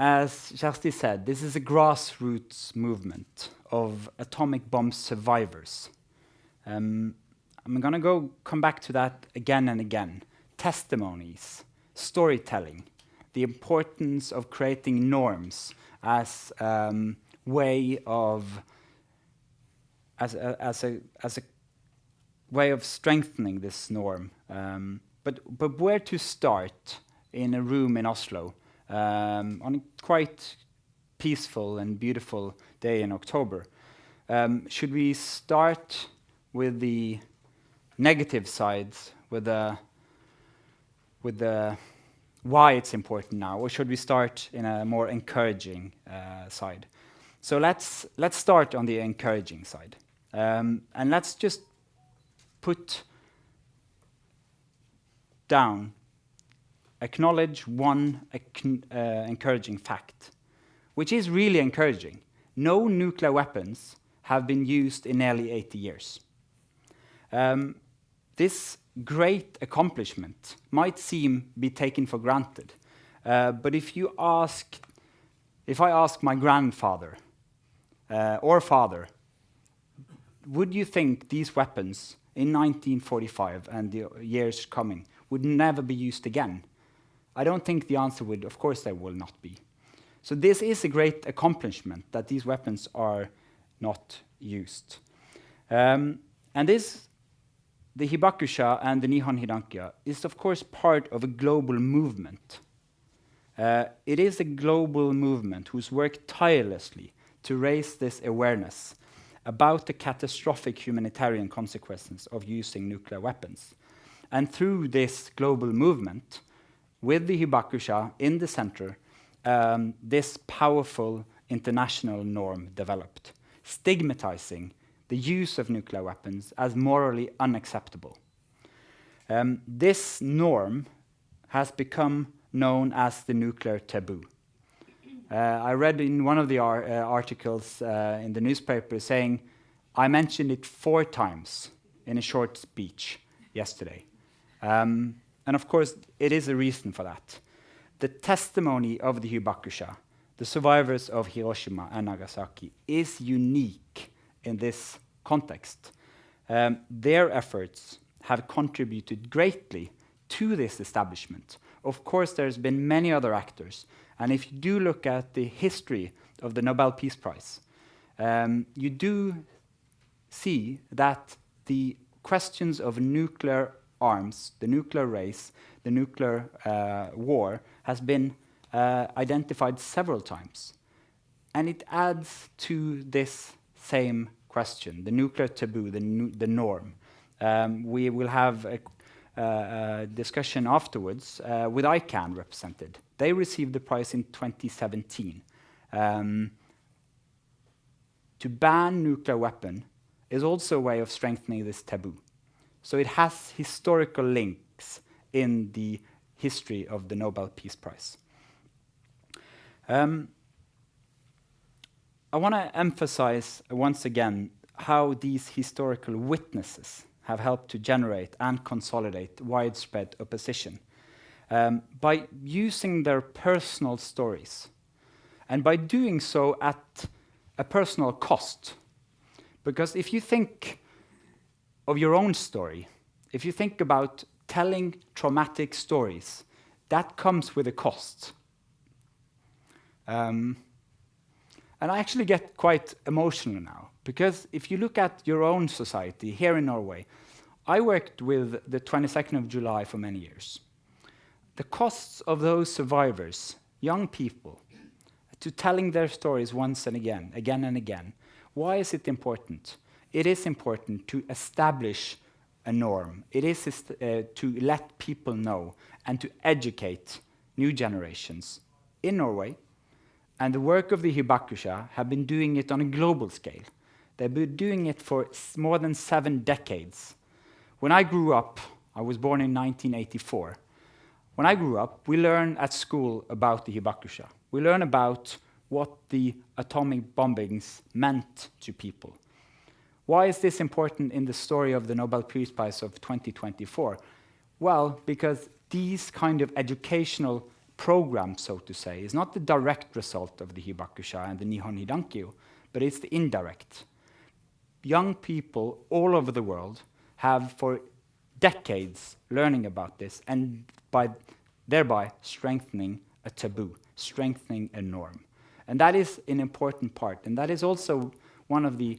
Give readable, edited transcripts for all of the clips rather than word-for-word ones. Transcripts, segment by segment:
As Kjersti said, this is a grassroots movement of atomic bomb survivors. I'm going to come back to that again and again. Testimonies, storytelling, the importance of creating norms as a way of strengthening this norm. But where to start in a room in Oslo on a quite peaceful and beautiful day in October? Should we start with the negative sides, with the why it's important now, or should we start in a more encouraging side? So let's start on the encouraging side, and let's just put down, acknowledge one encouraging fact, which is really encouraging. No nuclear weapons have been used in nearly 80 years. This great accomplishment might be taken for granted, but if I ask my grandfather or father, would you think these weapons in 1945 and the years coming would never be used again? I don't think the answer would. Of course, they will not be. So this is a great accomplishment that these weapons are not used. And the hibakusha and the Nihon Hidankyo is, of course, part of a global movement. It is a global movement who's worked tirelessly to raise this awareness about the catastrophic humanitarian consequences of using nuclear weapons. And through this global movement, with the hibakusha in the center, this powerful international norm developed, stigmatizing the use of nuclear weapons as morally unacceptable. This norm has become known as the nuclear taboo. I read in one of the articles in the newspaper saying, I mentioned it 4 times in a short speech yesterday. And of course, it is a reason for that. The testimony of the hibakusha, the survivors of Hiroshima and Nagasaki, is unique in this context. Their efforts have contributed greatly to this establishment. Of course, there's been many other actors. And if you do look at the history of the Nobel Peace Prize, you do see that the questions of nuclear arms, the nuclear race, the nuclear war has been identified several times. And it adds to this same question, the nuclear taboo, the norm. We will have a discussion afterwards with ICANN represented. They received the prize in 2017. To ban nuclear weapon is also a way of strengthening this taboo. So it has historical links in the history of the Nobel Peace Prize. I want to emphasize once again how these historical witnesses have helped to generate and consolidate widespread opposition by using their personal stories, and by doing so at a personal cost. Because if you think of your own story, if you think about telling traumatic stories, that comes with a cost. And I actually get quite emotional now, because if you look at your own society here in Norway, I worked with the 22nd of July for many years. The costs of those survivors, young people, to telling their stories once and again and again. Why is it important? It is important to establish a norm. It is to let people know and to educate new generations in Norway. And the work of the hibakusha have been doing it on a global scale. They've been doing it for more than 7 decades. When I grew up, I was born in 1984. When I grew up, we learned at school about the hibakusha. We learned about what the atomic bombings meant to people. Why is this important in the story of the Nobel Peace Prize of 2024? Well, because these kind of educational program, so to say, is not the direct result of the hibakusha and the Nihon Hidankyo, but it's the indirect. Young people all over the world have for decades learning about this and thereby strengthening a taboo, strengthening a norm. And that is an important part. And that is also one of the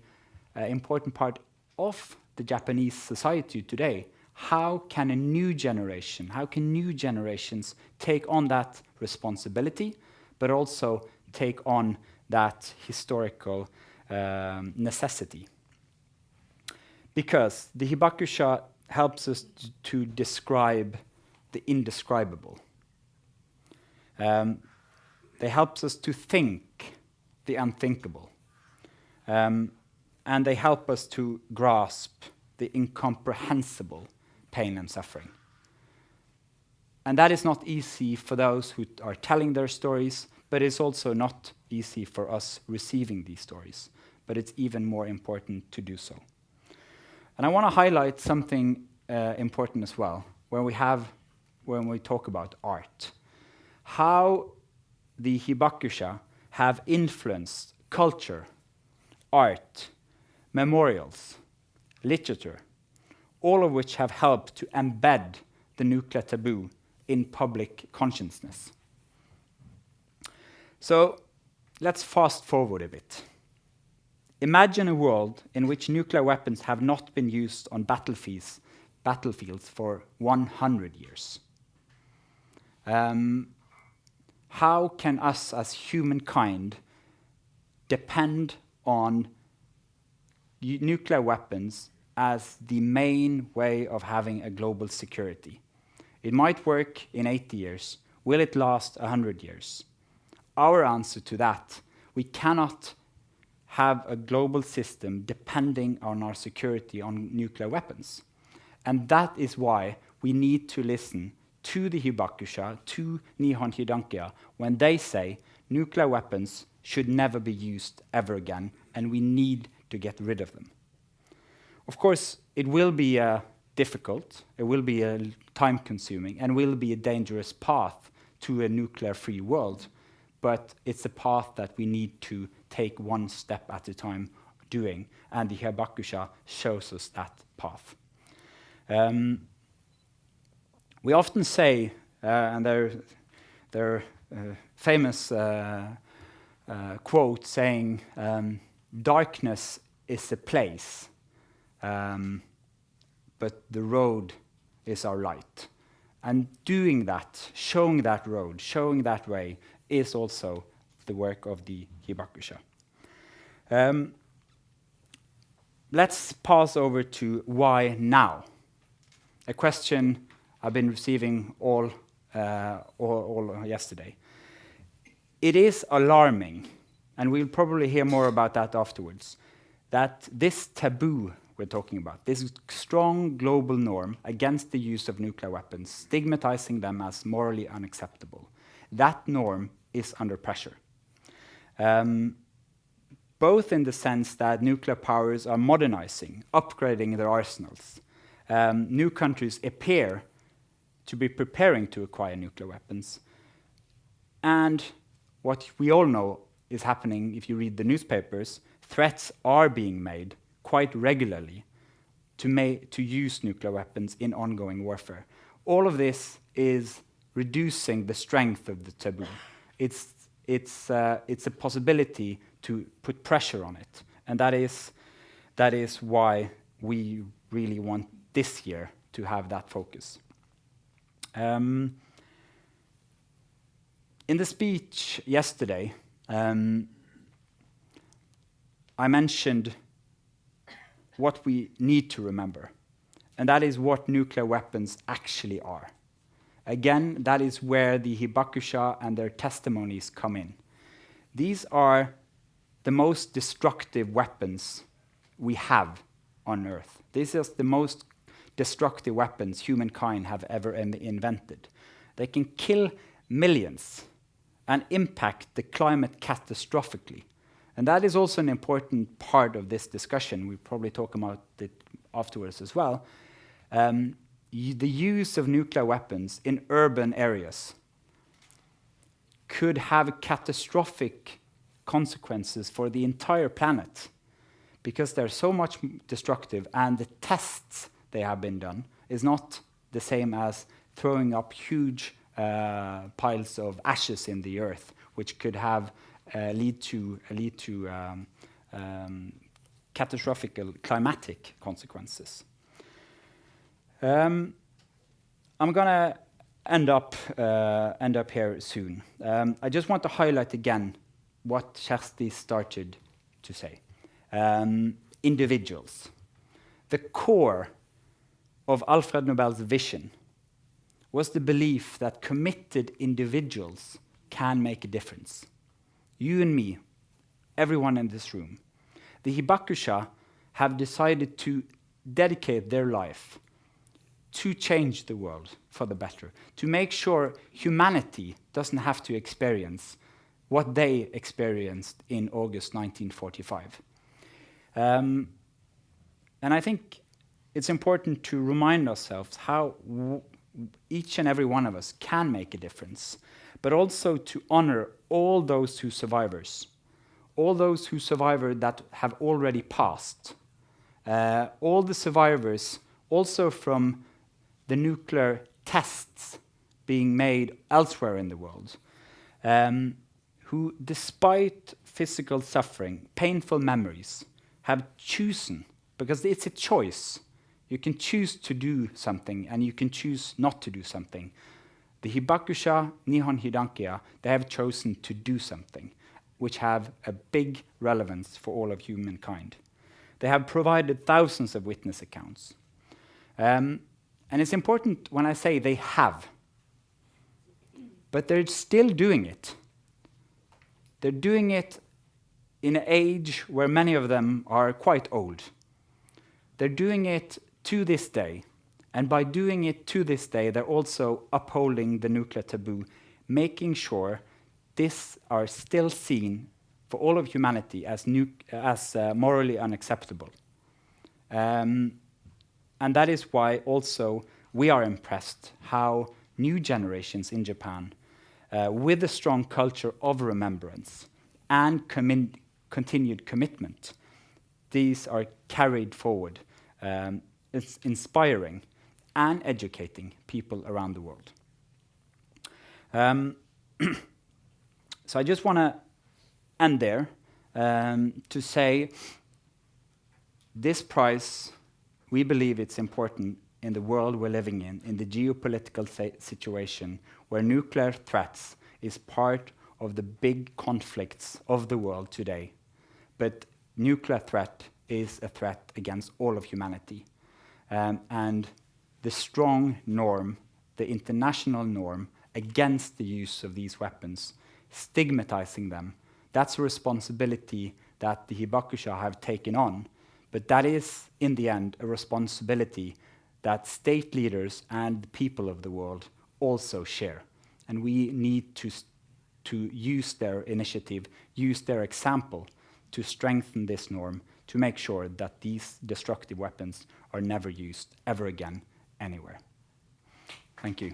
important part of the Japanese society today. How can new generations take on that responsibility, but also take on that historical necessity? Because the hibakusha helps us to describe the indescribable. They help us to think the unthinkable. And they help us to grasp the incomprehensible pain and suffering. And that is not easy for those who are telling their stories, but it's also not easy for us receiving these stories. But it's even more important to do so. And I want to highlight something important as well, when we talk about art. How the hibakusha have influenced culture, art, memorials, literature, all of which have helped to embed the nuclear taboo in public consciousness. So let's fast forward a bit. Imagine a world in which nuclear weapons have not been used on battlefields for 100 years. How can us as humankind depend on nuclear weapons as the main way of having a global security? It might work in 80 years. Will it last 100 years? Our answer to that, we cannot have a global system depending on our security on nuclear weapons. And that is why we need to listen to the hibakusha, to Nihon Hidankyo, when they say nuclear weapons should never be used ever again, and we need to get rid of them. Of course, it will be difficult, it will be time-consuming, and will be a dangerous path to a nuclear-free world, but it's a path that we need to take one step at a time doing, and the hibakusha shows us that path. We often say, and there are famous quote saying, darkness is a place, but the road is our light. And doing that, showing that road, showing that way, is also the work of the hibakusha. Let's pass over to why now? A question I've been receiving all yesterday. It is alarming, and we'll probably hear more about that afterwards, that this taboo we're talking about, this strong global norm against the use of nuclear weapons, stigmatizing them as morally unacceptable, that norm is under pressure. Both in the sense that nuclear powers are modernizing, upgrading their arsenals. New countries appear to be preparing to acquire nuclear weapons. And what we all know is happening, if you read the newspapers, threats are being made quite regularly to use nuclear weapons in ongoing warfare. All of this is reducing the strength of the taboo. It's a possibility to put pressure on it, and that is why we really want this year to have that focus. In the speech yesterday, I mentioned what we need to remember, and that is what nuclear weapons actually are. Again, that is where the hibakusha and their testimonies come in. These are the most destructive weapons we have on Earth. This is the most destructive weapons humankind have ever invented. They can kill millions and impact the climate catastrophically. And that is also an important part of this discussion. We'll probably talk about it afterwards as well. The use of nuclear weapons in urban areas could have catastrophic consequences for the entire planet, because they're so much destructive, and the tests they have been done is not the same as throwing up huge piles of ashes in the earth, which could have lead to catastrophic climatic consequences. I'm gonna end up here soon. I just want to highlight again what Kjersti started to say. Individuals. The core of Alfred Nobel's vision was the belief that committed individuals can make a difference. You and me, everyone in this room. The hibakusha have decided to dedicate their life to change the world for the better, to make sure humanity doesn't have to experience what they experienced in August 1945. And I think it's important to remind ourselves how each and every one of us can make a difference, but also to honor all those who survivors, all those who survived that have already passed, all the survivors also from the nuclear tests being made elsewhere in the world, who, despite physical suffering, painful memories, have chosen, because it's a choice. You can choose to do something, and you can choose not to do something. The hibakusha, Nihon Hidankyo, they have chosen to do something, which have a big relevance for all of humankind. They have provided thousands of witness accounts. And it's important when I say they have, but they're still doing it. They're doing it in an age where many of them are quite old. They're doing it to this day, and by doing it to this day, they're also upholding the nuclear taboo, making sure these are still seen for all of humanity as morally unacceptable. And that is why also we are impressed how new generations in Japan, with a strong culture of remembrance and continued commitment, these are carried forward. It's inspiring and educating people around the world. So I just want to end there to say this prize, we believe it's important in the world we're living in the geopolitical situation where nuclear threats is part of the big conflicts of the world today. But nuclear threat is a threat against all of humanity. And the strong norm, the international norm against the use of these weapons, stigmatizing them, that's a responsibility that the hibakusha have taken on. But that is, in the end, a responsibility that state leaders and the people of the world also share. And we need to use their initiative, use their example to strengthen this norm, to make sure that these destructive weapons are never used ever again, anywhere. Thank you.